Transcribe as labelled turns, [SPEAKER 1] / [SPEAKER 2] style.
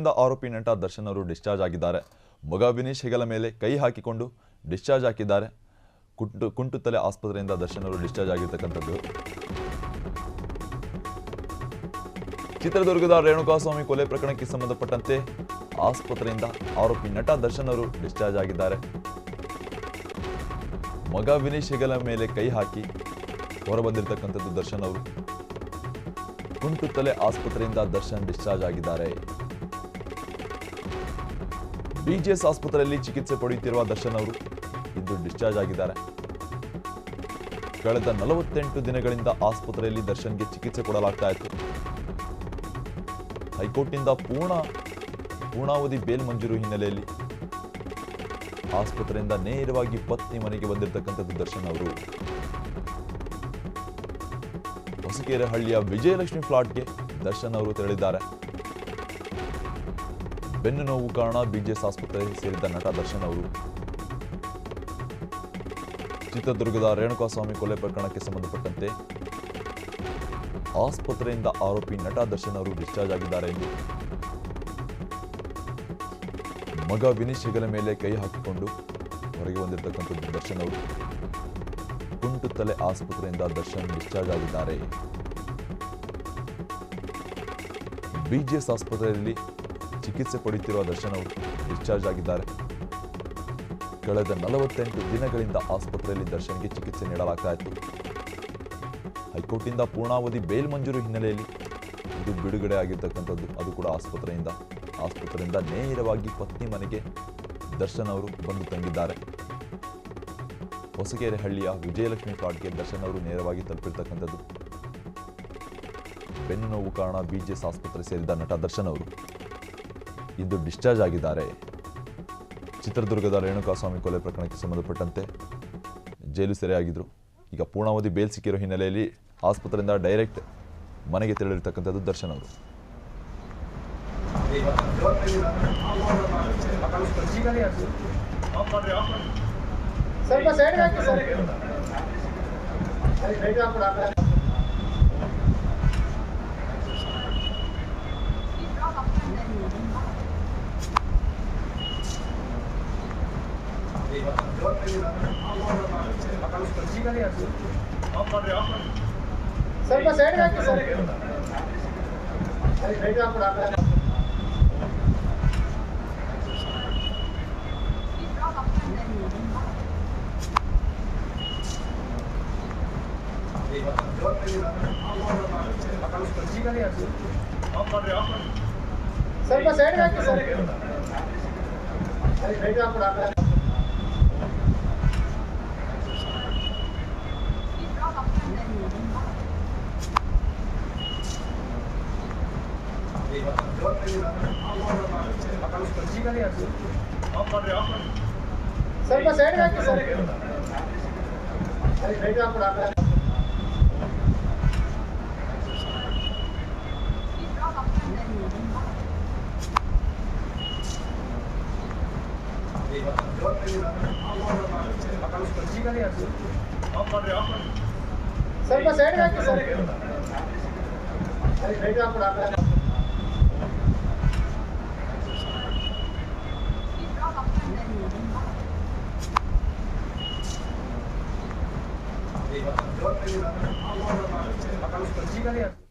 [SPEAKER 1] ಆಸ್ಪತ್ರೆಯಿಂದ ಆರೋಪಿ ನಟ ದರ್ಶನ್ ಅವರು ಡಿಸ್ಚಾರ್ಜ್ ಆಗಿದ್ದಾರೆ. ಮಗ ವಿನೀಶ್ ಹೆಗಲ ಮೇಲೆ ಕೈ ಹಾಕಿಕೊಂಡು ಡಿಸ್ಚಾರ್ಜ್ ಆಗಿದ್ದಾರೆ. ಕುಂಟುತ್ತಲೆ ಆಸ್ಪತ್ರೆಯಿಂದ ದರ್ಶನ್ ಅವರು ಡಿಸ್ಚಾರ್ಜ್ ಆಗಿರತಕ್ಕಂಥದ್ದು. ಚಿತ್ರದುರ್ಗದ ರೇಣುಕಾಸ್ವಾಮಿ ಕೊಲೆ ಪ್ರಕರಣಕ್ಕೆ ಸಂಬಂಧಪಟ್ಟಂತೆ ಆಸ್ಪತ್ರೆಯಿಂದ ಆರೋಪಿ ನಟ ದರ್ಶನ್ ಅವರು ಡಿಸ್ಚಾರ್ಜ್ ಆಗಿದ್ದಾರೆ. ಮಗ ವಿನೀಶ್ ಹೆಗಲ ಮೇಲೆ ಕೈ ಹಾಕಿ ಹೊರಬಂದಿರತಕ್ಕಂಥದ್ದು ದರ್ಶನ್ ಅವರು. ಕುಂಟುತ್ತಲೆ ಆಸ್ಪತ್ರೆಯಿಂದ ದರ್ಶನ್ ಡಿಸ್ಚಾರ್ಜ್ ಆಗಿದ್ದಾರೆ. ಬಿಜಿಎಸ್ ಆಸ್ಪತ್ರೆಯಲ್ಲಿ ಚಿಕಿತ್ಸೆ ಪಡೆಯುತ್ತಿರುವ ದರ್ಶನ್ ಅವರು ಇಂದು ಡಿಸ್ಚಾರ್ಜ್ ಆಗಿದ್ದಾರೆ. ಕಳೆದ 48 ದಿನಗಳಿಂದ ಆಸ್ಪತ್ರೆಯಲ್ಲಿ ದರ್ಶನ್ಗೆ ಚಿಕಿತ್ಸೆ ಕೊಡಲಾಗ್ತಾ ಇತ್ತು. ಹೈಕೋರ್ಟ್ನಿಂದ ಪೂರ್ಣಾವಧಿ ಬೇಲ್ ಮಂಜೂರು ಹಿನ್ನೆಲೆಯಲ್ಲಿ ಆಸ್ಪತ್ರೆಯಿಂದ ನೇರವಾಗಿ ಪತ್ನಿ ಮನೆಗೆ ಬಂದಿರತಕ್ಕಂಥದ್ದು ದರ್ಶನ್ ಅವರು. ಹೊಸಕೆರೆಹಳ್ಳಿಯ ವಿಜಯಲಕ್ಷ್ಮಿ ಫ್ಲಾಟ್ಗೆ ದರ್ಶನ್ ಅವರು ತೆರಳಿದ್ದಾರೆ. ಬೆನ್ನು ನೋವು ಕಾರಣ ಬಿಜಿಎಸ್ ಆಸ್ಪತ್ರೆಗೆ ಸೇರಿದ್ದ ನಟ ದರ್ಶನ್ ಅವರು ಚಿತ್ರದುರ್ಗದ ರೇಣುಕಾಸ್ವಾಮಿ ಕೊಲೆ ಪ್ರಕರಣಕ್ಕೆ ಸಂಬಂಧಪಟ್ಟಂತೆ ಆಸ್ಪತ್ರೆಯಿಂದ ಆರೋಪಿ ನಟ ದರ್ಶನ್ ಅವರು ಡಿಸ್ಚಾರ್ಜ್ ಆಗಿದ್ದಾರೆ ಎಂದು ಮಗ ವಿನೀಶ್ ಹೆಗಲ ಮೇಲೆ ಕೈ ಹಾಕಿಕೊಂಡು ಹೊರಗೆ ಬಂದಿರತಕ್ಕಂಥದ್ದು ದರ್ಶನ್ ಅವರು. ಕುಂಟುತ್ತಲೆ ಆಸ್ಪತ್ರೆಯಿಂದ ದರ್ಶನ್ ಡಿಸ್ಚಾರ್ಜ್ ಆಗಿದ್ದಾರೆ. ಬಿಜಿಎಸ್ ಆಸ್ಪತ್ರೆಯಲ್ಲಿ ಚಿಕಿತ್ಸೆ ಪಡೆಯುತ್ತಿರುವ ದರ್ಶನ್ ಅವರು ಡಿಸ್ಚಾರ್ಜ್ ಆಗಿದ್ದಾರೆ. ಕಳೆದ 48 ದಿನಗಳಿಂದ ಆಸ್ಪತ್ರೆಯಲ್ಲಿ ದರ್ಶನ್ಗೆ ಚಿಕಿತ್ಸೆ ನೀಡಲಾಗ್ತಾ ಇತ್ತು. ಹೈಕೋರ್ಟ್ನಿಂದ ಪೂರ್ಣಾವಧಿ ಬೇಲ್ ಮಂಜೂರು ಹಿನ್ನೆಲೆಯಲ್ಲಿ ಇದು ಬಿಡುಗಡೆ ಆಗಿರ್ತಕ್ಕಂಥದ್ದು. ಅದು ಕೂಡ ಆಸ್ಪತ್ರೆಯಿಂದ ನೇರವಾಗಿ ಪತ್ನಿ ಮನೆಗೆ ದರ್ಶನ್ ಅವರು ಬಂದು ತಂಗಿದ್ದಾರೆ. ಹೊಸಕೆರೆಹಳ್ಳಿಯ ವಿಜಯಲಕ್ಷ್ಮಿ ಫ್ಲಾಟ್ಗೆ ದರ್ಶನ್ ಅವರು ನೇರವಾಗಿ ತಲುಪಿರ್ತಕ್ಕಂಥದ್ದು. ಬೆನ್ನು ನೋವು ಕಾರಣ ಬಿಜಿಎಸ್ ಆಸ್ಪತ್ರೆ ಸೇರಿದ ನಟ ದರ್ಶನ್ ಅವರು ಇಂದು ಡಿಸ್ಚಾರ್ಜ್ ಆಗಿದ್ದಾರೆ. ಚಿತ್ರದುರ್ಗದ ರೇಣುಕಾಸ್ವಾಮಿ ಕೊಲೆ ಪ್ರಕರಣಕ್ಕೆ ಸಂಬಂಧಪಟ್ಟಂತೆ ಜೈಲು ಸೆರೆಯಾಗಿದ್ರು. ಈಗ ಪೂರ್ಣಾವಧಿ ಬೇಲ್ ಸಿಕ್ಕಿರೋ ಹಿನ್ನೆಲೆಯಲ್ಲಿ ಆಸ್ಪತ್ರೆಯಿಂದ ಡೈರೆಕ್ಟ್ ಮನೆಗೆ ತೆರಳಿರ್ತಕ್ಕಂಥದ್ದು ದರ್ಶನ್ ಅವರು.
[SPEAKER 2] ಸ್ವಲ್ಪ ಸೈಡ್ ಹಾಕಿ ಸರ್. ಸ್ವಲ್ಪ ಸೈಡ್ ಹಾಕಿ ಸರ್. ಸ್ವಲ್ಪ ಸೈಡ್ ಹಾಕಿ ಸರ್. ಸ್ವಲ್ಪ ಸೈಡ್ ಹಾಕಿ ಸರ್. ಸ್ವಲ್ಪ